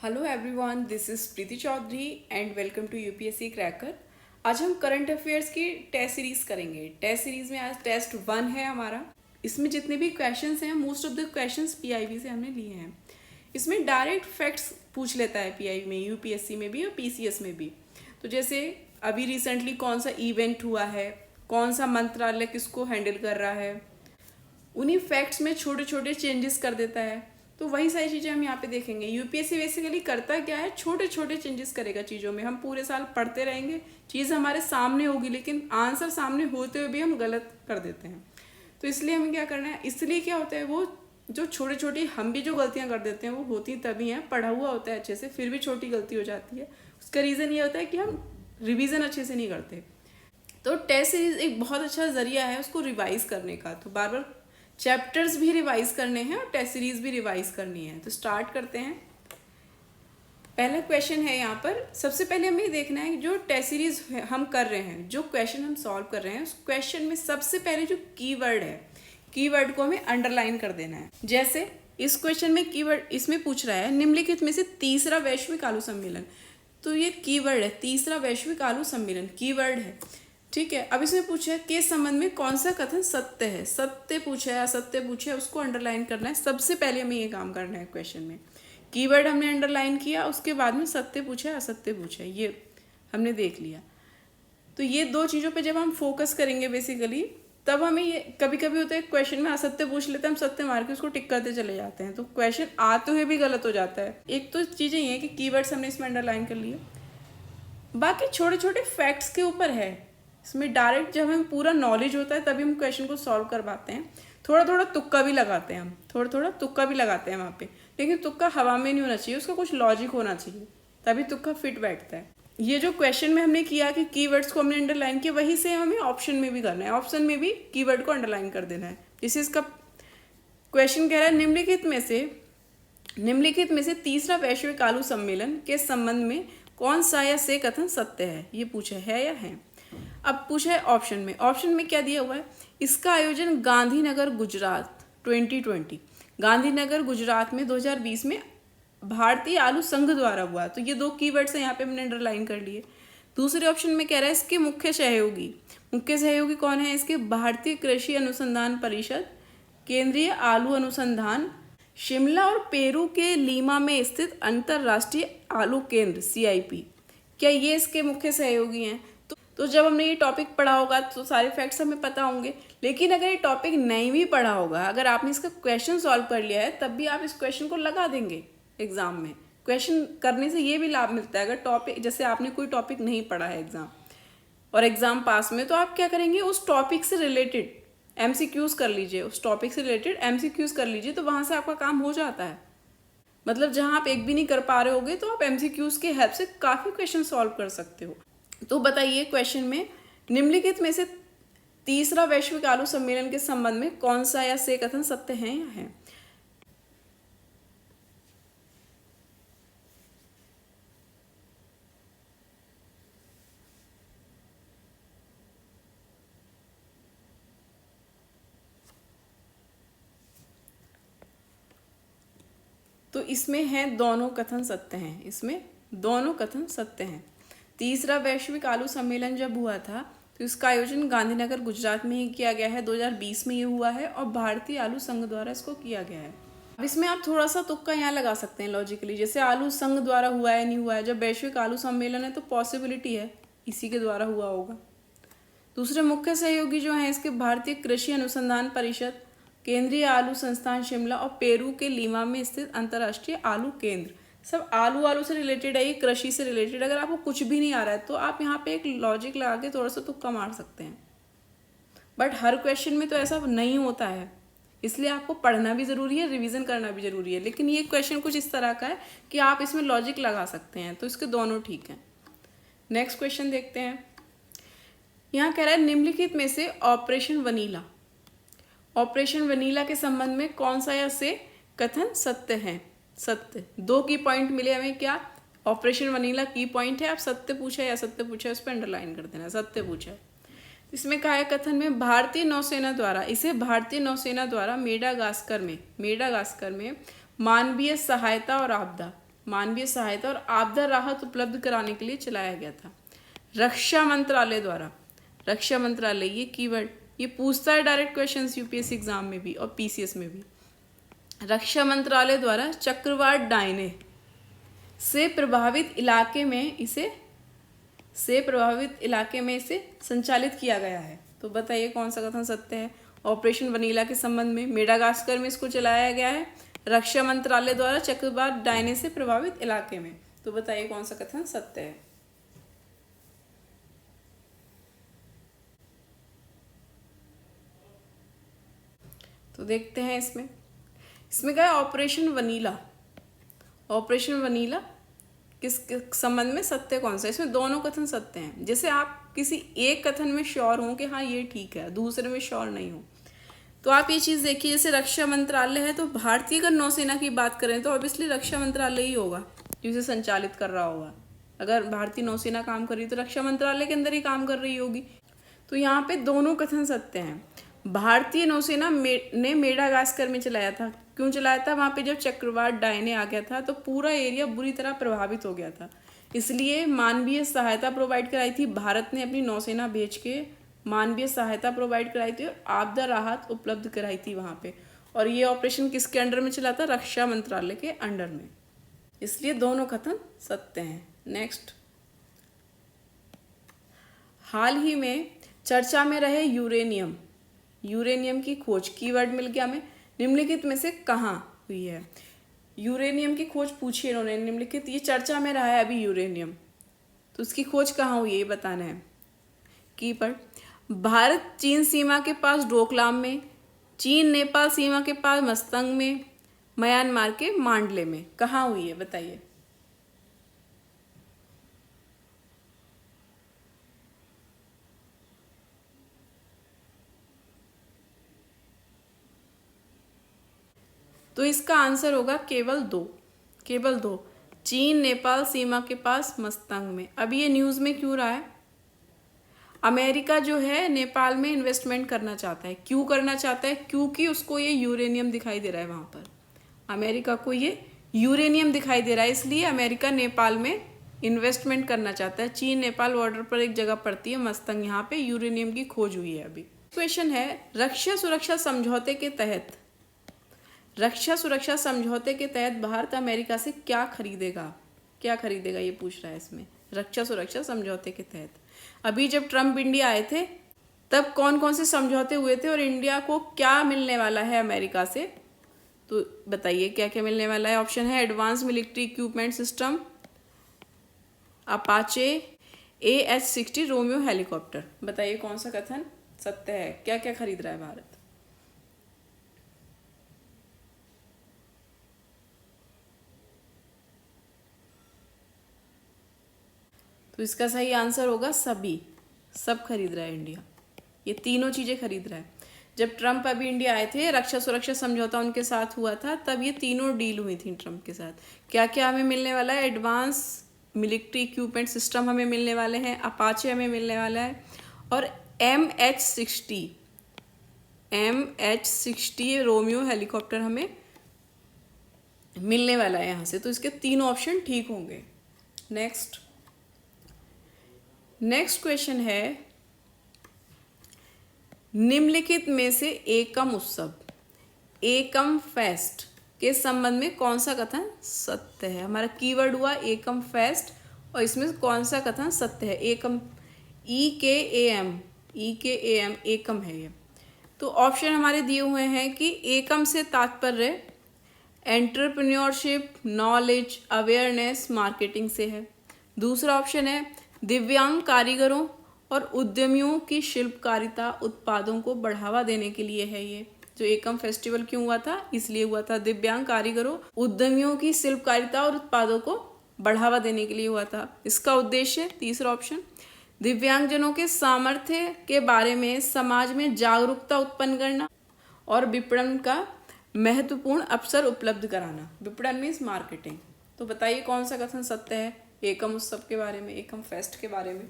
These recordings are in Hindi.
Hello everyone, this is Preeti Chaudhary and welcome to UPSC cracker. आज हम करंट अफेयर्स की टेस्ट सीरीज़ करेंगे। टेस्ट सीरीज़ में आज टेस्ट 1 है हमारा। इसमें जितने भी क्वेश्चंस हैं, most of the questions PIB से हमने लिए हैं। इसमें डायरेक्ट फैक्ट्स पूछ लेता है पीआईबी में, यूपीएससी में भी और पीसीएस में भी। तो जैसे अभी रिसेंटली कौन सा इवेंट हुआ है, कौन सा मंत्रालय किसको हैंडल कर रहा है, उन्हीं फैक्ट्स में छोटे छोटे चेंजेस कर देता है। तो वही सारी चीज़ें हम यहाँ पे देखेंगे। यूपीएससी बेसिकली करता क्या है, छोटे छोटे चेंजेस करेगा चीज़ों में। हम पूरे साल पढ़ते रहेंगे, चीज़ हमारे सामने होगी, लेकिन आंसर सामने होते हुए भी हम गलत कर देते हैं। तो इसलिए हमें क्या करना है, इसलिए क्या होता है, वो जो छोटी छोटी हम भी जो गलतियाँ कर देते हैं वो होती तभी हैं, पढ़ा हुआ होता है अच्छे से, फिर भी छोटी गलती हो जाती है। उसका रीज़न ये होता है कि हम रिविज़न अच्छे से नहीं करते। तो टेस्ट सीरीज एक बहुत अच्छा ज़रिया है उसको रिवाइज करने का। तो बार बार चैप्टर्स भी रिवाइज करने हैं और टेस्ट सीरीज भी रिवाइज करनी है। तो स्टार्ट करते हैं। पहला क्वेश्चन है यहाँ पर। सबसे पहले हमें देखना है जो टेस्ट सीरीज हम कर रहे हैं, जो क्वेश्चन हम सॉल्व कर रहे हैं, उस क्वेश्चन में सबसे पहले जो कीवर्ड है, कीवर्ड को हमें अंडरलाइन कर देना है। जैसे इस क्वेश्चन में कीवर्ड इसमें पूछ रहा है निम्नलिखित में से तीसरा वैश्विक आलू सम्मेलन। तो ये कीवर्ड है, तीसरा वैश्विक आलू सम्मेलन कीवर्ड है, ठीक है। अब इसमें पूछा है के संबंध में कौन सा कथन सत्य है। सत्य पूछा है, असत्य पूछा है, उसको अंडरलाइन करना है। सबसे पहले हमें ये काम करना है क्वेश्चन में। कीवर्ड हमने अंडरलाइन किया, उसके बाद में सत्य पूछा है, असत्य पूछा है, ये हमने देख लिया। तो ये दो चीज़ों पे जब हम फोकस करेंगे बेसिकली, तब हमें ये कभी कभी होता है क्वेश्चन में असत्य पूछ लेते हैं, हम सत्य मार के उसको टिक करते चले जाते हैं, तो क्वेश्चन आते हुए भी गलत हो जाता है। एक तो चीज़ें ये हैं कि कीवर्ड्स हमने इसमें अंडरलाइन कर लिए, बाकी छोटे छोटे फैक्ट्स के ऊपर है। इसमें डायरेक्ट जब हमें पूरा नॉलेज होता है तभी हम क्वेश्चन को सॉल्व कर पाते हैं। थोड़ा थोड़ा तुक्का भी लगाते हैं हम, थोड़ा थोड़ा तुक्का भी लगाते हैं वहाँ पे, लेकिन तुक्का हवा में नहीं होना चाहिए, उसका कुछ लॉजिक होना चाहिए, तभी तुक्का फिट बैठता है। ये जो क्वेश्चन में हमने किया कि कीवर्ड्स को हमने अंडरलाइन किया, वही से हमें ऑप्शन में भी करना है। ऑप्शन में भी कीवर्ड को अंडरलाइन कर देना है। जैसे इसका क्वेश्चन कह रहा है निम्नलिखित में से तीसरा वैश्विक आलू सम्मेलन के संबंध में कौन सा या से कथन सत्य है, ये पूछा है या है। अब पूछा है ऑप्शन में। ऑप्शन में क्या दिया हुआ है, इसका आयोजन गांधीनगर गुजरात 2020, गांधीनगर गुजरात में 2020 में भारतीय आलू संघ द्वारा हुआ। तो ये दो कीवर्ड्स हैं, यहाँ पे हमने अंडरलाइन कर लिए। दूसरे ऑप्शन में कह रहा है इसके मुख्य सहयोगी कौन है इसके, भारतीय कृषि अनुसंधान परिषद, केंद्रीय आलू अनुसंधान, शिमला और पेरू के लीमा में स्थित अंतर्राष्ट्रीय आलू केंद्र CIP। क्या ये इसके मुख्य सहयोगी हैं। तो जब हमने ये टॉपिक पढ़ा होगा तो सारे फैक्ट्स हमें पता होंगे। लेकिन अगर ये टॉपिक नहीं भी पढ़ा होगा, अगर आपने इसका क्वेश्चन सॉल्व कर लिया है, तब भी आप इस क्वेश्चन को लगा देंगे एग्जाम में। क्वेश्चन करने से ये भी लाभ मिलता है, अगर टॉपिक जैसे आपने कोई टॉपिक नहीं पढ़ा है एग्जाम और एग्जाम पास में, तो आप क्या करेंगे, उस टॉपिक से रिलेटेड MCQs कर लीजिए, उस टॉपिक से रिलेटेड MCQs कर लीजिए, तो वहाँ से आपका काम हो जाता है। मतलब जहाँ आप एक भी नहीं कर पा रहे होगे तो आप MCQs के हेल्प से काफ़ी क्वेश्चन सॉल्व कर सकते हो। तो बताइए क्वेश्चन में निम्नलिखित में से तीसरा वैश्विक आलू सम्मेलन के संबंध में कौन सा या से कथन सत्य है या है। तो इसमें है दोनों कथन सत्य हैं, इसमें दोनों कथन सत्य हैं। तीसरा वैश्विक आलू सम्मेलन जब हुआ था तो इसका आयोजन गांधीनगर गुजरात में ही किया गया है, 2020 में ये हुआ है, और भारतीय आलू संघ द्वारा इसको किया गया है। अब इसमें आप थोड़ा सा तुक्का यहाँ लगा सकते हैं लॉजिकली, जैसे आलू संघ द्वारा हुआ है नहीं हुआ है। जब वैश्विक आलू सम्मेलन है तो पॉसिबिलिटी है इसी के द्वारा हुआ होगा। दूसरे मुख्य सहयोगी जो हैं इसके भारतीय कृषि अनुसंधान परिषद, केंद्रीय आलू संस्थान शिमला और पेरू के लीमा में स्थित अंतर्राष्ट्रीय आलू केंद्र। सब आलू से रिलेटेड है, ये कृषि से रिलेटेड। अगर आपको कुछ भी नहीं आ रहा है तो आप यहाँ पे एक लॉजिक लगा के थोड़ा सा तुक्का मार सकते हैं, बट हर क्वेश्चन में तो ऐसा नहीं होता है, इसलिए आपको पढ़ना भी ज़रूरी है, रिवीजन करना भी ज़रूरी है। लेकिन ये क्वेश्चन कुछ इस तरह का है कि आप इसमें लॉजिक लगा सकते हैं, तो इसके दोनों ठीक हैं। नेक्स्ट क्वेश्चन देखते हैं। यहाँ कह रहा है निम्नलिखित में से ऑपरेशन वनीला के संबंध में कौन सा या से कथन सत्य है। सत्य, दो की पॉइंट मिले हमें, क्या ऑपरेशन वनीला की पॉइंट है। आप सत्य पूछा है या असत्य पूछा है उस पर अंडरलाइन कर देना, सत्य पूछा है। इसमें कहा है कथन में भारतीय नौसेना द्वारा मेडागास्कर में मानवीय सहायता और आपदा मानवीय सहायता और आपदा राहत उपलब्ध कराने के लिए चलाया गया था। रक्षा मंत्रालय द्वारा, रक्षा मंत्रालय ये कीवर्ड ये पूछता है डायरेक्ट क्वेश्चंस यूपीएससी एग्जाम में भी और पीसीएस में भी। रक्षा मंत्रालय द्वारा चक्रवात डायने से प्रभावित इलाके में इसे संचालित किया गया है। तो बताइए कौन सा कथन सत्य है। ऑपरेशन वनीला के संबंध में मेडागास्कर में इसको चलाया गया है रक्षा मंत्रालय द्वारा चक्रवात डायने से प्रभावित इलाके में। तो बताइए कौन सा कथन सत्य है। तो देखते हैं इसमें क्या है ऑपरेशन वनीला। ऑपरेशन वनीला किस संबंध में सत्य कौन सा। इसमें दोनों कथन सत्य हैं। जैसे आप किसी एक कथन में श्योर हो कि हाँ ये ठीक है, दूसरे में श्योर नहीं हो, तो आप ये चीज़ देखिए। जैसे रक्षा मंत्रालय है तो भारतीय अगर नौसेना की बात करें तो ऑब्वियसली रक्षा मंत्रालय ही होगा जो इसे संचालित कर रहा होगा। अगर भारतीय नौसेना काम कर रही है तो रक्षा मंत्रालय के अंदर ही काम कर रही होगी। तो यहाँ पे दोनों कथन सत्य हैं। भारतीय नौसेना ने मेडागास्कर में चलाया था। क्यों चलाया था? वहाँ पे जब चक्रवात डायने आ गया था तो पूरा एरिया बुरी तरह प्रभावित हो गया था, इसलिए मानवीय सहायता प्रोवाइड कराई थी। भारत ने अपनी नौसेना भेज के मानवीय सहायता प्रोवाइड कराई थी और आपदा राहत उपलब्ध कराई थी वहाँ पे। और ये ऑपरेशन किसके अंडर में चला था? रक्षा मंत्रालय के अंडर में। इसलिए दोनों कथन सत्य हैं। नेक्स्ट, हाल ही में चर्चा में रहे यूरेनियम की खोज, कीवर्ड मिल गया हमें। निम्नलिखित में से कहाँ हुई है? यूरेनियम की खोज पूछी इन्होंने। निम्नलिखित ये चर्चा में रहा है अभी यूरेनियम, तो उसकी खोज कहाँ हुई है ये बताना है। कीवर्ड भारत चीन सीमा के पास डोकलाम में, चीन नेपाल सीमा के पास मस्तंग में, म्यांमार के मांडले में। कहाँ हुई है बताइए। तो इसका आंसर होगा केवल दो, चीन नेपाल सीमा के पास मस्तंग में। अब ये न्यूज़ में क्यों रहा है? अमेरिका जो है नेपाल में इन्वेस्टमेंट करना चाहता है। क्यों करना चाहता है? क्योंकि उसको ये यूरेनियम दिखाई दे रहा है वहाँ पर। अमेरिका को ये यूरेनियम दिखाई दे रहा है, इसलिए अमेरिका नेपाल में इन्वेस्टमेंट करना चाहता है। चीन नेपाल बॉर्डर पर एक जगह पड़ती है मस्तंग, यहाँ पे यूरेनियम की खोज हुई है अभी। क्वेश्चन है रक्षा सुरक्षा समझौते के तहत भारत अमेरिका से क्या खरीदेगा ये पूछ रहा है इसमें। रक्षा सुरक्षा समझौते के तहत अभी जब ट्रम्प इंडिया आए थे तब कौन कौन से समझौते हुए थे और इंडिया को क्या मिलने वाला है अमेरिका से, तो बताइए क्या क्या मिलने वाला है। ऑप्शन है advance military equipment system, Apache, AH-60 Romeo helicopter. बताइए कौन सा कथन सत्य है। क्या क्या खरीद रहा है भारत? तो इसका सही आंसर होगा सब खरीद रहा है इंडिया। ये तीनों चीज़ें खरीद रहा है। जब ट्रम्प अभी इंडिया आए थे, रक्षा सुरक्षा समझौता उनके साथ हुआ था, तब ये तीनों डील हुई थी ट्रम्प के साथ। क्या क्या हमें मिलने वाला है? एडवांस मिलिट्री इक्विपमेंट सिस्टम हमें मिलने वाले हैं, अपाचे हमें मिलने वाला है, और MH-60 रोमियो हेलीकॉप्टर हमें मिलने वाला है यहाँ से। तो इसके तीनों ऑप्शन ठीक होंगे। नेक्स्ट क्वेश्चन है निम्नलिखित में से एकम फेस्ट के संबंध में कौन सा कथन सत्य है? हमारा कीवर्ड हुआ एकम फेस्ट और इसमें कौन सा कथन सत्य है? एकम EKAM एकम है ये। तो ऑप्शन हमारे दिए हुए हैं कि एकम से तात्पर्य एंटरप्रेन्योरशिप, नॉलेज, अवेयरनेस, मार्केटिंग से है। दूसरा ऑप्शन है दिव्यांग कारीगरों और उद्यमियों की शिल्पकारिता उत्पादों को बढ़ावा देने के लिए है। ये जो एकम फेस्टिवल क्यों हुआ था? इसलिए हुआ था दिव्यांग कारीगरों, उद्यमियों की शिल्पकारिता और उत्पादों को बढ़ावा देने के लिए हुआ था। इसका उद्देश्य, तीसरा ऑप्शन, दिव्यांगजनों के सामर्थ्य के बारे में समाज में जागरूकता उत्पन्न करना और विपणन का महत्वपूर्ण अवसर उपलब्ध कराना। विपणन मीन्स मार्केटिंग। तो बताइए कौन सा कथन सत्य है एकम उत्सव के बारे में, एकम फेस्ट के बारे में?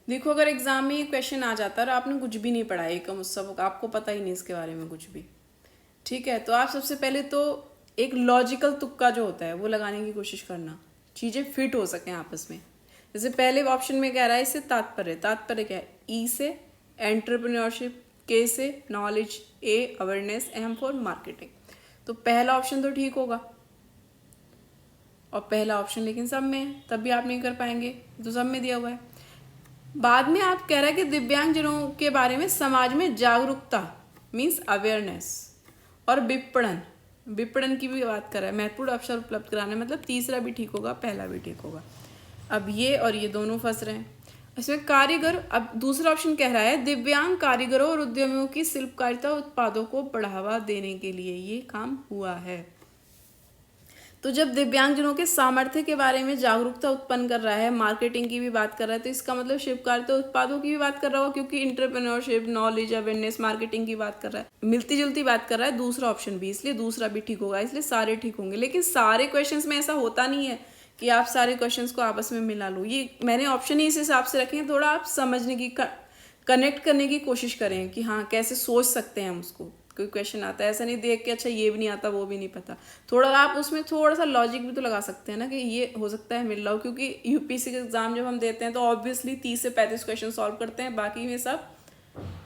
देखो अगर एग्जाम में ये क्वेश्चन आ जाता है और आपने कुछ भी नहीं पढ़ा है एकम उत्सव का, आपको पता ही नहीं इसके बारे में कुछ भी, ठीक है, तो आप सबसे पहले तो एक लॉजिकल तुक्का जो होता है वो लगाने की कोशिश करना, चीज़ें फिट हो सकें आपस में। जैसे पहले ऑप्शन में कह रहा है इससे तात्पर्य क्या है, ई से एंटरप्रेन्योरशिप, के से knowledge, A awareness, M for marketing. तो पहला ऑप्शन तो ठीक होगा, और पहला ऑप्शन लेकिन सब में है, तब भी आप नहीं कर पाएंगे, तो सब में दिया हुआ है। बाद में आप कह रहा है कि दिव्यांगजनों के बारे में समाज में जागरूकता मीन्स अवेयरनेस, और विपणन की भी बात कर रहा है, महत्वपूर्ण अवसर उपलब्ध कराने, मतलब तीसरा भी ठीक होगा, पहला भी ठीक होगा। अब ये और ये दोनों फंस रहे हैं इसमें। कारीगर, अब दूसरा ऑप्शन कह रहा है दिव्यांग कारीगरों और उद्यमियों की शिल्पकारिता उत्पादों को बढ़ावा देने के लिए ये काम हुआ है। तो जब दिव्यांगजनों के सामर्थ्य के बारे में जागरूकता उत्पन्न कर रहा है, मार्केटिंग की भी बात कर रहा है, तो इसका मतलब शिल्पकारिता उत्पादों की भी बात कर रहा होगा, क्योंकि इंटरप्रेन्योरशिप, नॉलेज, अवेयरनेस, मार्केटिंग की बात कर रहा है, मिलती जुलती बात कर रहा है दूसरा ऑप्शन भी, इसलिए दूसरा भी ठीक होगा, इसलिए सारे ठीक होंगे। लेकिन सारे क्वेश्चंस में ऐसा होता नहीं है कि आप सारे क्वेश्चंस को आपस में मिला लो, ये मैंने ऑप्शन ही इस हिसाब से रखे हैं, थोड़ा आप समझने की, कनेक्ट करने की कोशिश करें कि हाँ कैसे सोच सकते हैं हम उसको। कोई क्वेश्चन आता है ऐसा नहीं देख के अच्छा ये भी नहीं आता वो भी नहीं पता, थोड़ा आप उसमें थोड़ा सा लॉजिक भी तो लगा सकते हैं ना कि ये हो सकता है मिल रहा हो, क्योंकि यूपीएससी के एग्जाम जब हम देते हैं तो ऑब्वियसली 30 से 35 क्वेश्चन सॉल्व करते हैं, बाकी में सब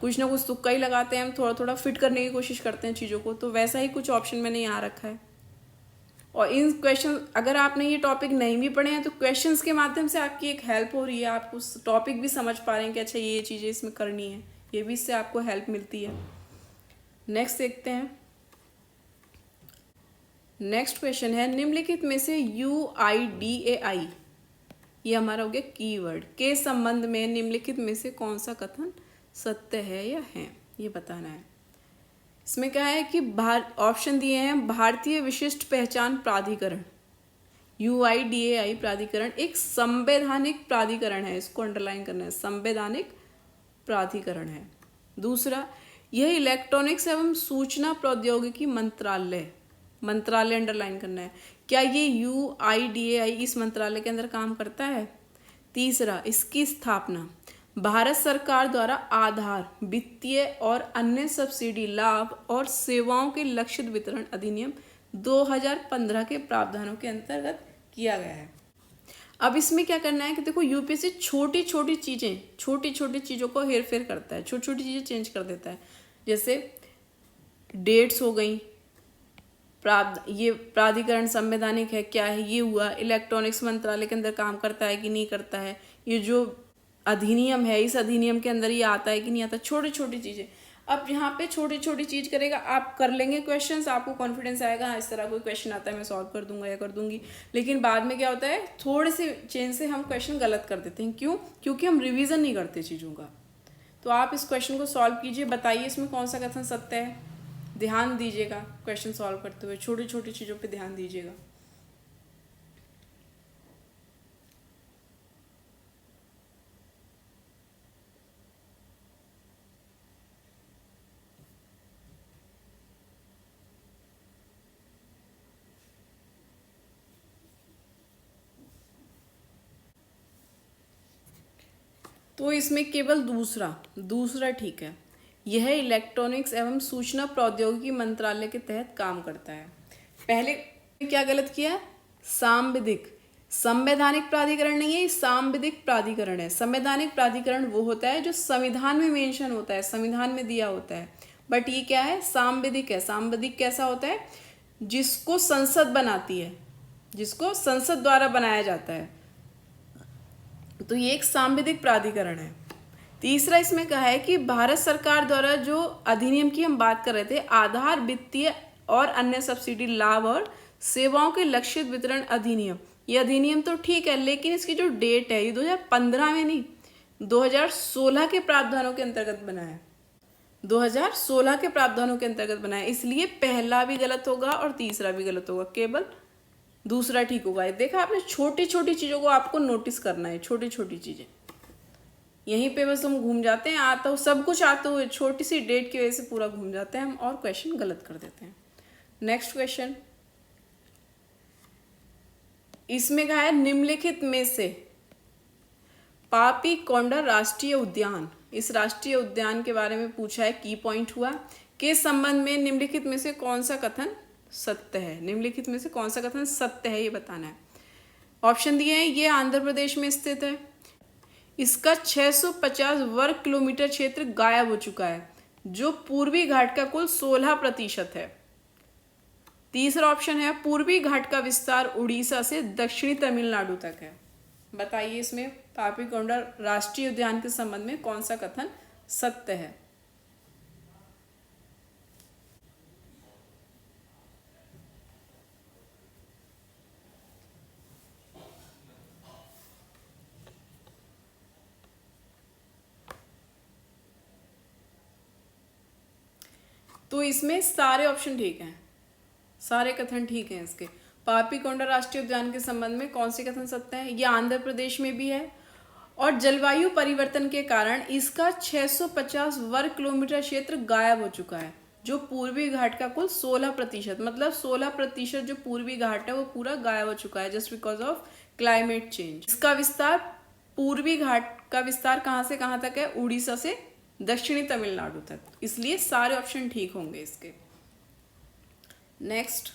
कुछ ना कुछ तुक्का ही लगाते हैं, हम थोड़ा थोड़ा फिट करने की कोशिश करते हैं चीज़ों को, तो वैसा ही कुछ ऑप्शन मैंने यहाँ रखा है। और इन क्वेश्चन, अगर आपने ये टॉपिक नहीं भी पढ़े हैं तो क्वेश्चंस के माध्यम से आपकी एक हेल्प हो रही है, आप उस टॉपिक भी समझ पा रहे हैं कि अच्छा ये चीज़ें इसमें करनी है, ये भी इससे आपको हेल्प मिलती है। नेक्स्ट देखते हैं। नेक्स्ट क्वेश्चन है निम्नलिखित में से UIDAI, ये हमारा हो गया कीवर्ड, के संबंध में निम्नलिखित में से कौन सा कथन सत्य है या है, ये बताना है। इसमें क्या है कि ऑप्शन दिए हैं, भारतीय विशिष्ट पहचान प्राधिकरण UIDAI प्राधिकरण एक संवैधानिक प्राधिकरण है, इसको अंडरलाइन करना है, संवैधानिक प्राधिकरण है। दूसरा, यह इलेक्ट्रॉनिक्स एवं सूचना प्रौद्योगिकी मंत्रालय अंडरलाइन करना है, क्या ये UIDAI इस मंत्रालय के अंदर काम करता है। तीसरा, इसकी स्थापना भारत सरकार द्वारा आधार, वित्तीय और अन्य सब्सिडी लाभ और सेवाओं के लक्षित वितरण अधिनियम 2015 के प्रावधानों के अंतर्गत किया गया है। अब इसमें क्या करना है कि देखो यूपीएससी छोटी छोटी चीज़ों को हेर फेर करता है, छोटी छोटी चीज़ें चेंज कर देता है, जैसे डेट्स हो गई, ये प्राधिकरण संवैधानिक है क्या है, ये हुआ, इलेक्ट्रॉनिक्स मंत्रालय के अंदर काम करता है कि नहीं करता है, ये जो अधिनियम है इस अधिनियम के अंदर ये आता है कि नहीं आता, छोटी छोटी चीज़ें। अब यहाँ पे छोटी छोटी चीज़ करेगा, आप कर लेंगे क्वेश्चंस, आपको कॉन्फिडेंस आएगा हाँ इस तरह कोई क्वेश्चन आता है मैं सॉल्व कर दूंगा या कर दूंगी। लेकिन बाद में क्या होता है, थोड़े से चेंज से हम क्वेश्चन गलत कर देते हैं, क्यों, क्योंकि हम रिविज़न नहीं करते चीज़ों का। तो आप इस क्वेश्चन को सॉल्व कीजिए, बताइए इसमें कौन सा कथन सत्य है, ध्यान दीजिएगा क्वेश्चन सॉल्व करते हुए, छोटी छोटी चीज़ों पे ध्यान दीजिएगा। तो इसमें केवल दूसरा ठीक है, यह इलेक्ट्रॉनिक्स एवं सूचना प्रौद्योगिकी मंत्रालय के तहत काम करता है। पहले क्या गलत किया, सांविधिक, संवैधानिक प्राधिकरण नहीं है, सांविधिक प्राधिकरण है। संवैधानिक प्राधिकरण वो होता है जो संविधान में मेंशन होता है, संविधान में दिया होता है, बट ये क्या है, सांविधिक है। सांविधिक कैसा होता है, जिसको संसद बनाती है, जिसको संसद द्वारा बनाया जाता है, तो ये एक सांविधिक प्राधिकरण है। तीसरा इसमें कहा है कि भारत सरकार द्वारा जो अधिनियम की हम बात कर रहे थे, आधार, वित्तीय और अन्य सब्सिडी लाभ और सेवाओं के लक्षित वितरण अधिनियम, ये अधिनियम तो ठीक है, लेकिन इसकी जो डेट है ये 2015 में नहीं 2016 के प्रावधानों के अंतर्गत बना है, 2016 के प्रावधानों के अंतर्गत बना है, इसलिए पहला भी गलत होगा और तीसरा भी गलत होगा, केवल दूसरा ठीक होगा। देखा आपने, छोटी छोटी चीज़ों को आपको नोटिस करना है, छोटी छोटी चीज़ें, यहीं पे बस हम घूम जाते हैं, आता हो सब कुछ आते हुए छोटी सी डेट की वजह से पूरा घूम जाते हैं हम और क्वेश्चन गलत कर देते हैं। नेक्स्ट क्वेश्चन, इसमें कहा है निम्नलिखित में से पापी कोंडा राष्ट्रीय उद्यान, इस राष्ट्रीय उद्यान के बारे में पूछा है, की पॉइंट हुआ के संबंध में निम्नलिखित में से कौन सा कथन सत्य है। निम्नलिखित में से कौन सा कथन सत्य है ये बताना है। ऑप्शन दिए हैं, ये आंध्र प्रदेश में स्थित है, इसका 650 वर्ग किलोमीटर क्षेत्र गायब हो चुका है, जो पूर्वी घाट का कुल 16% है। तीसरा ऑप्शन है, पूर्वी घाट का विस्तार उड़ीसा से दक्षिणी तमिलनाडु तक है। बताइए इसमें पापीकोंडा राष्ट्रीय उद्यान के संबंध में कौन सा कथन सत्य है। तो इसमें सारे ऑप्शन ठीक हैं, सारे कथन ठीक हैं इसके। पापीकोंडा राष्ट्रीय उद्यान के संबंध में कौन से कथन सत्य है, ये आंध्र प्रदेश में भी है और जलवायु परिवर्तन के कारण इसका 650 वर्ग किलोमीटर क्षेत्र गायब हो चुका है, जो पूर्वी घाट का कुल 16%, मतलब 16% जो पूर्वी घाट है वो पूरा गायब हो चुका है just because of climate change. इसका विस्तार, पूर्वी घाट का विस्तार कहाँ से कहाँ तक है, उड़ीसा से दक्षिणी तमिलनाडु तक, इसलिए सारे ऑप्शन ठीक होंगे इसके। नेक्स्ट,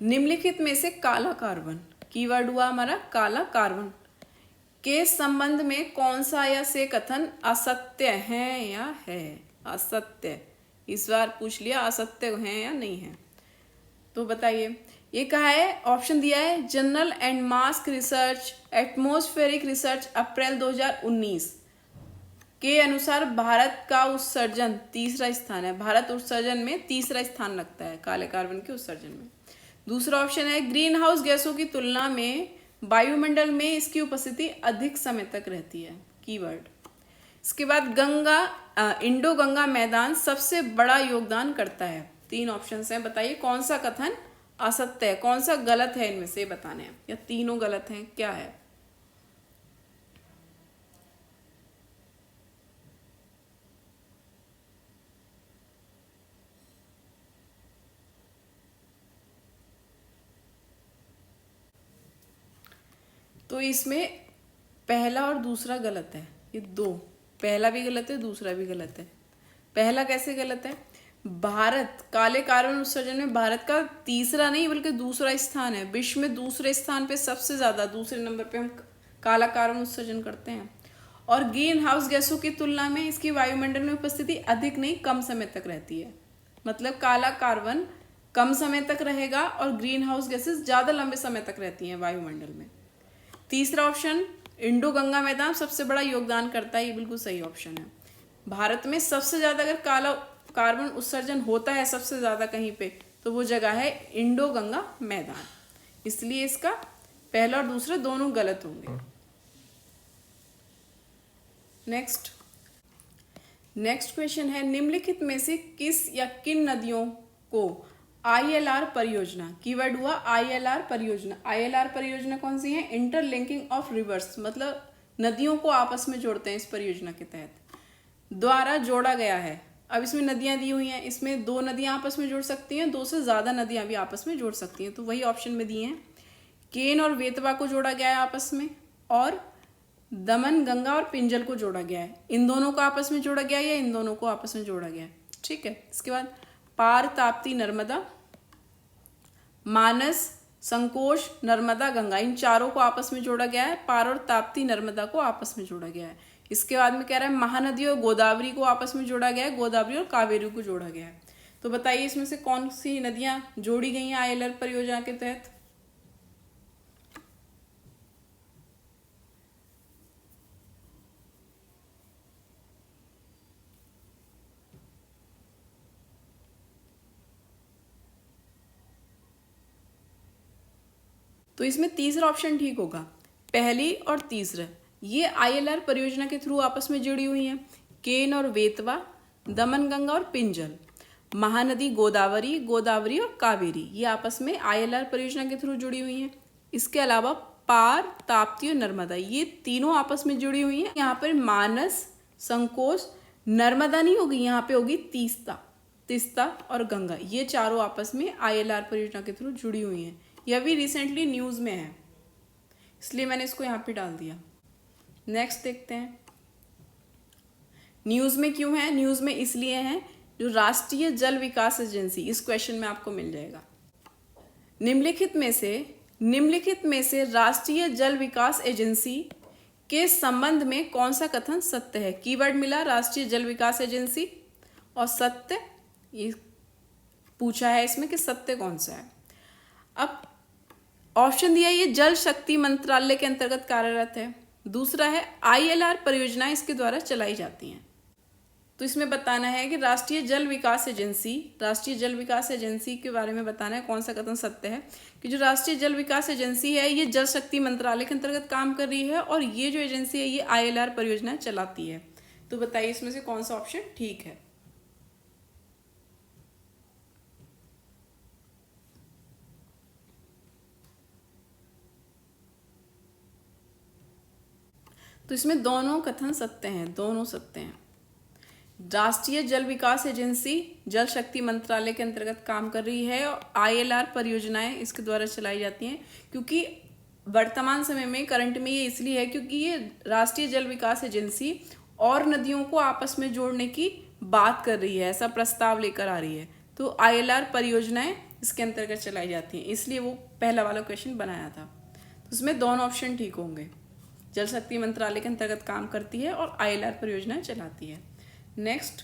निम्नलिखित में से काला कार्बन, कीवर्ड हुआ हमारा काला कार्बन, के संबंध में कौन सा या से कथन असत्य है या है। असत्य, इस बार पूछ लिया असत्य है या नहीं है, तो बताइए। ये कहा है, ऑप्शन दिया है general and mask research atmospheric research April 2019 के अनुसार भारत का उत्सर्जन तीसरा स्थान है, भारत उत्सर्जन में तीसरा स्थान लगता है काले कार्बन के उत्सर्जन में। दूसरा ऑप्शन है ग्रीन हाउस गैसों की तुलना में वायुमंडल में इसकी उपस्थिति अधिक समय तक रहती है, कीवर्ड। इसके बाद गंगा, इंडो गंगा मैदान सबसे बड़ा योगदान करता है। 3 ऑप्शन हैं, बताइए कौन सा कथन असत्य है, कौन सा गलत है, इनमें से बताने हैं, या तीनों गलत हैं, क्या है। तो इसमें पहला और दूसरा गलत है, ये दो, पहला भी गलत है दूसरा भी गलत है। पहला कैसे गलत है, भारत काले कार्बन उत्सर्जन में भारत का तीसरा नहीं बल्कि दूसरा स्थान है, विश्व में दूसरे स्थान पे सबसे ज्यादा, दूसरे नंबर पे हम काला कार्बन उत्सर्जन करते हैं। और ग्रीन हाउस गैसों की तुलना में इसकी वायुमंडल में उपस्थिति अधिक नहीं कम समय तक रहती है, मतलब काला कार्बन कम समय तक रहेगा और ग्रीन हाउस गैसेस ज्यादा लंबे समय तक रहती हैं वायुमंडल में। तीसरा ऑप्शन इंडो गंगा मैदान सबसे बड़ा योगदान करता है, ये बिल्कुल सही ऑप्शन है। भारत में सबसे ज्यादा अगर काला कार्बन उत्सर्जन होता है सबसे ज्यादा कहीं पे, तो वो जगह है इंडो गंगा मैदान, इसलिए इसका पहला और दूसरा दोनों गलत होंगे। नेक्स्ट क्वेश्चन है, निम्नलिखित में से किस या किन नदियों को ILR परियोजना, कीवर्ड हुआ ILR परियोजना। ILR परियोजना कौन सी है, इंटरलिंकिंग ऑफ रिवर्स, मतलब नदियों को आपस में जोड़ते हैं, इस परियोजना के तहत द्वारा जोड़ा गया है। अब इसमें नदियां दी हुई हैं, इसमें 2 नदियां आपस में जुड़ सकती हैं, 2 से ज्यादा नदियां भी आपस में जुड़ सकती हैं, तो वही ऑप्शन में दिए हैं। केन और बेतवा को जोड़ा गया है आपस में, और दमन गंगा और पिंजल को जोड़ा गया है। इन दोनों को आपस में जोड़ा गया है या इन दोनों को आपस में जोड़ा गया है, ठीक है। इसके बाद पार, ताप्ती, नर्मदा, मानस, संकोश, नर्मदा, गंगा, इन चारों को आपस में जोड़ा गया है। पार और ताप्ती नर्मदा को आपस में जोड़ा गया है। इसके बाद में कह रहा है महानदी और गोदावरी को आपस में जोड़ा गया है, गोदावरी और कावेरी को जोड़ा गया है। तो बताइए इसमें से कौन सी नदियां जोड़ी गई हैं ILR परियोजना के तहत। तो इसमें तीसरा ऑप्शन ठीक होगा, पहली और तीसरा, ये ILR परियोजना के थ्रू आपस में जुड़ी हुई हैं। केन और बेतवा, दमन गंगा और पिंजल, महानदी गोदावरी, गोदावरी और कावेरी, ये आपस में ILR परियोजना के थ्रू जुड़ी हुई हैं। इसके अलावा पार, ताप्ती और नर्मदा, ये तीनों आपस में जुड़ी हुई हैं। यहाँ पर मानस, संकोश, नर्मदा नहीं होगी, यहाँ पे होगी तीस्ता, तिस्ता और गंगा, ये चारों आपस में ILR परियोजना के थ्रू जुड़ी हुई हैं। यह भी रिसेंटली न्यूज़ में है, इसलिए मैंने इसको यहाँ पे डाल दिया। नेक्स्ट देखते हैं, न्यूज़ में क्यों है? न्यूज़ में इसलिए है जो राष्ट्रीय जल विकास एजेंसी, इस क्वेश्चन में आपको मिल जाएगा। निम्नलिखित में से राष्ट्रीय जल विकास एजेंसी के संबंध में कौन सा कथन सत्य है? कीवर्ड मिला राष्ट्रीय जल विकास एजेंसी और सत्य, ये पूछा है इसमें कि सत्य कौन सा है। अब ऑप्शन दिया है, ये जल शक्ति मंत्रालय के अंतर्गत कार्यरत है। दूसरा है ILR परियोजनाएं इसके द्वारा चलाई जाती हैं। तो इसमें बताना है कि राष्ट्रीय जल विकास एजेंसी के बारे में बताना है कौन सा कथन सत्य है कि जो राष्ट्रीय जल विकास एजेंसी है ये जल शक्ति मंत्रालय के अंतर्गत काम कर रही है और ये जो एजेंसी है ये ILR परियोजना चलाती है। तो बताइए इसमें से कौन सा ऑप्शन ठीक है? तो इसमें दोनों कथन सत्य हैं, दोनों सत्य हैं। राष्ट्रीय जल विकास एजेंसी जल शक्ति मंत्रालय के अंतर्गत काम कर रही है और ILR परियोजनाएं इसके द्वारा चलाई जाती हैं, क्योंकि वर्तमान समय में करंट में ये इसलिए है क्योंकि ये राष्ट्रीय जल विकास एजेंसी और नदियों को आपस में जोड़ने की बात कर रही है, ऐसा प्रस्ताव लेकर आ रही है। तो ILR परियोजनाएं इसके अंतर्गत चलाई जाती हैं, इसलिए वो पहला वाला क्वेश्चन बनाया था। तो उसमें दोनों ऑप्शन ठीक होंगे, जल शक्ति मंत्रालय के अंतर्गत काम करती है और ILR परियोजनाएं चलाती है। नेक्स्ट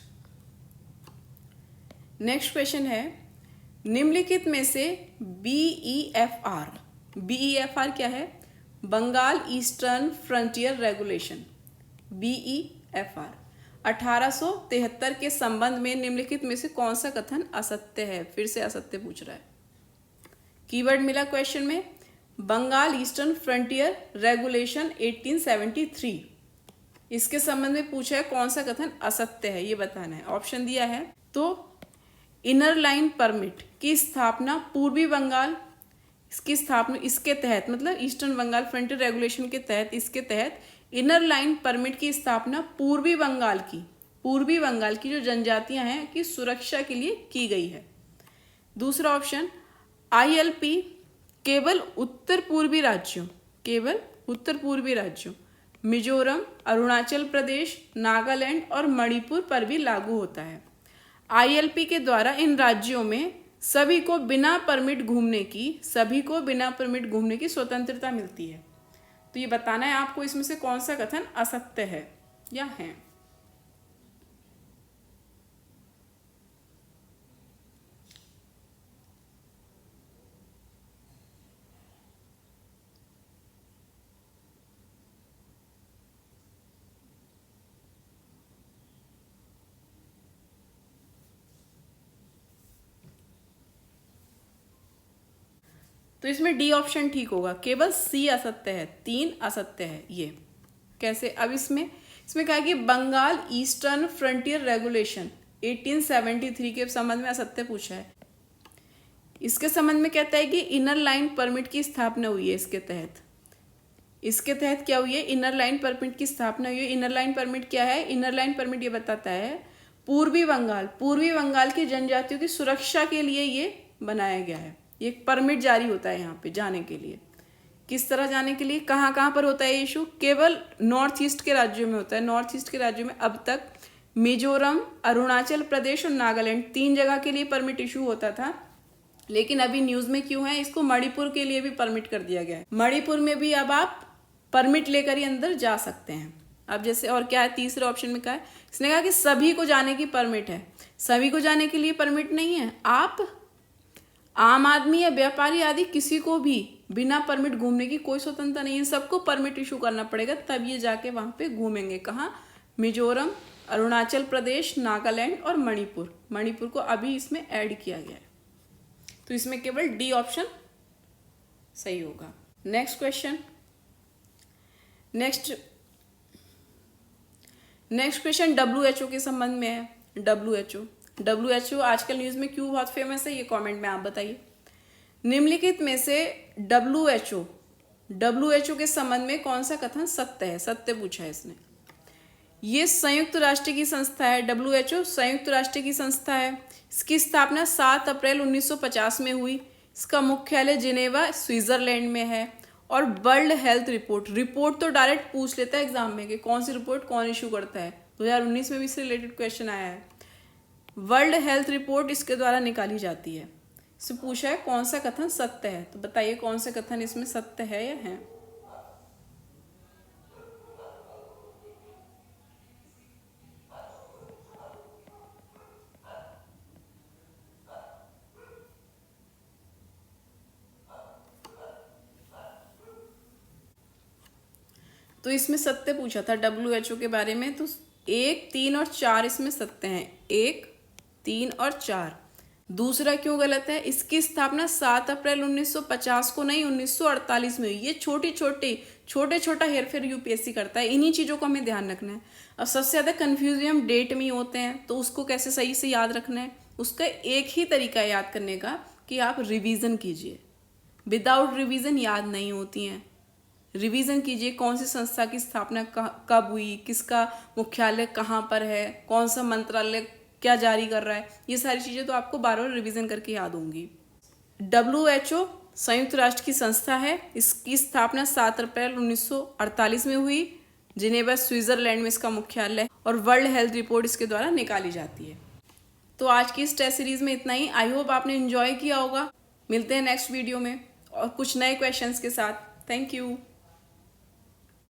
क्वेश्चन है, निम्नलिखित में से BEFR क्या है? Bengal eastern frontier regulation, BEFR 1873 के संबंध में निम्नलिखित में से कौन सा कथन असत्य है? फिर से असत्य पूछ रहा है। कीवर्ड मिला क्वेश्चन में, बंगाल ईस्टर्न फ्रंटियर रेगुलेशन 1873, इसके संबंध में पूछा है कौन सा कथन असत्य है, ये बताना है। ऑप्शन दिया है, तो इनर लाइन परमिट की स्थापना पूर्वी बंगाल इसकी स्थापना इसके तहत, मतलब ईस्टर्न बंगाल फ्रंटियर रेगुलेशन के तहत, इसके तहत इनर लाइन परमिट की स्थापना पूर्वी बंगाल की जो जनजातियां हैं की सुरक्षा के लिए की गई है। दूसरा ऑप्शन, ILP केवल उत्तर पूर्वी राज्यों मिजोरम, अरुणाचल प्रदेश, नागालैंड और मणिपुर पर भी लागू होता है। ILP के द्वारा इन राज्यों में सभी को बिना परमिट घूमने की स्वतंत्रता मिलती है। तो ये बताना है आपको इसमें से कौन सा कथन असत्य है या है। तो इसमें डी ऑप्शन ठीक होगा, केवल सी असत्य है, 3 असत्य है। ये कैसे? अब इसमें कहा कि बंगाल ईस्टर्न फ्रंटियर रेगुलेशन 1873 के संबंध में असत्य पूछा है। इसके संबंध में कहता है कि इनर लाइन परमिट की स्थापना हुई है। इसके तहत क्या हुई है? इनर लाइन परमिट की स्थापना हुई है। इनर लाइन परमिट क्या है? इनर लाइन परमिट ये बताता है पूर्वी बंगाल की जनजातियों की सुरक्षा के लिए ये बनाया गया है। ये परमिट जारी होता है यहाँ पे जाने के लिए। किस तरह जाने के लिए? कहाँ पर होता है ये इशू? केवल नॉर्थ ईस्ट के राज्यों में होता है। नॉर्थ ईस्ट के राज्यों में अब तक मिजोरम, अरुणाचल प्रदेश और नागालैंड 3 जगह के लिए परमिट इशू होता था, लेकिन अभी न्यूज में क्यों है, इसको मणिपुर के लिए भी परमिट कर दिया गया है। मणिपुर में भी अब आप परमिट लेकर ही अंदर जा सकते हैं। अब जैसे और क्या है, तीसरे ऑप्शन में क्या है, इसने कहा कि सभी को जाने की परमिट है। सभी को जाने के लिए परमिट नहीं है। आप आम आदमी या व्यापारी आदि किसी को भी बिना परमिट घूमने की कोई स्वतंत्रता नहीं है। सबको परमिट इशू करना पड़ेगा, तब ये जाके वहां पे घूमेंगे। कहाँ? मिजोरम, अरुणाचल प्रदेश, नागालैंड और मणिपुर को अभी इसमें ऐड किया गया है। तो इसमें केवल डी ऑप्शन सही होगा। नेक्स्ट क्वेश्चन WHO के संबंध में है। WHO आजकल न्यूज में क्यों बहुत फेमस है, ये कमेंट में आप बताइए। निम्नलिखित में से WHO के संबंध में कौन सा कथन सत्य है? सत्य पूछा है इसने। ये संयुक्त राष्ट्र की संस्था है। WHO संयुक्त राष्ट्र की संस्था है। इसकी स्थापना 7 अप्रैल 1950 में हुई। इसका मुख्यालय जिनेवा, स्विट्जरलैंड में है और वर्ल्ड हेल्थ रिपोर्ट, रिपोर्ट तो डायरेक्ट पूछ लेता है एग्जाम में कि कौन सी रिपोर्ट कौन इशू करता है, 2019 में भी इससे रिलेटेड क्वेश्चन आया है। वर्ल्ड हेल्थ रिपोर्ट इसके द्वारा निकाली जाती है। इससे पूछा है कौन सा कथन सत्य है, तो बताइए कौन सा कथन इसमें सत्य है या है। तो इसमें सत्य पूछा था WHO के बारे में, तो 1, 3 और 4 इसमें सत्य हैं। 1, 3 और 4। दूसरा क्यों गलत है? इसकी स्थापना 7 अप्रैल 1950 को नहीं 1948 में हुई। ये छोटे छोटा हेरफेर यूपीएससी करता है, इन्हीं चीज़ों को हमें ध्यान रखना है। अब सबसे ज़्यादा कन्फ्यूजन हम डेट में ही होते हैं, तो उसको कैसे सही से याद रखना है? उसका एक ही तरीका है याद करने का कि आप रिवीजन कीजिए। विदाउट रिवीजन याद नहीं होती हैं। रिवीजन कीजिए, कौन सी संस्था की स्थापना कब हुई, किसका मुख्यालय कहाँ पर है, कौन सा मंत्रालय क्या जारी कर रहा है, ये सारी चीज़ें तो आपको बार बार रिवीजन करके याद होंगी। WHO संयुक्त राष्ट्र की संस्था है, इसकी स्थापना 7 अप्रैल 1948 में हुई। जिनेवा स्विट्जरलैंड में इसका मुख्यालय, और वर्ल्ड हेल्थ रिपोर्ट इसके द्वारा निकाली जाती है। तो आज की इस टेस्ट सीरीज में इतना ही। आई होप आपने एंजॉय किया होगा। मिलते हैं नेक्स्ट वीडियो में और कुछ नए क्वेश्चंस के साथ। Thank you.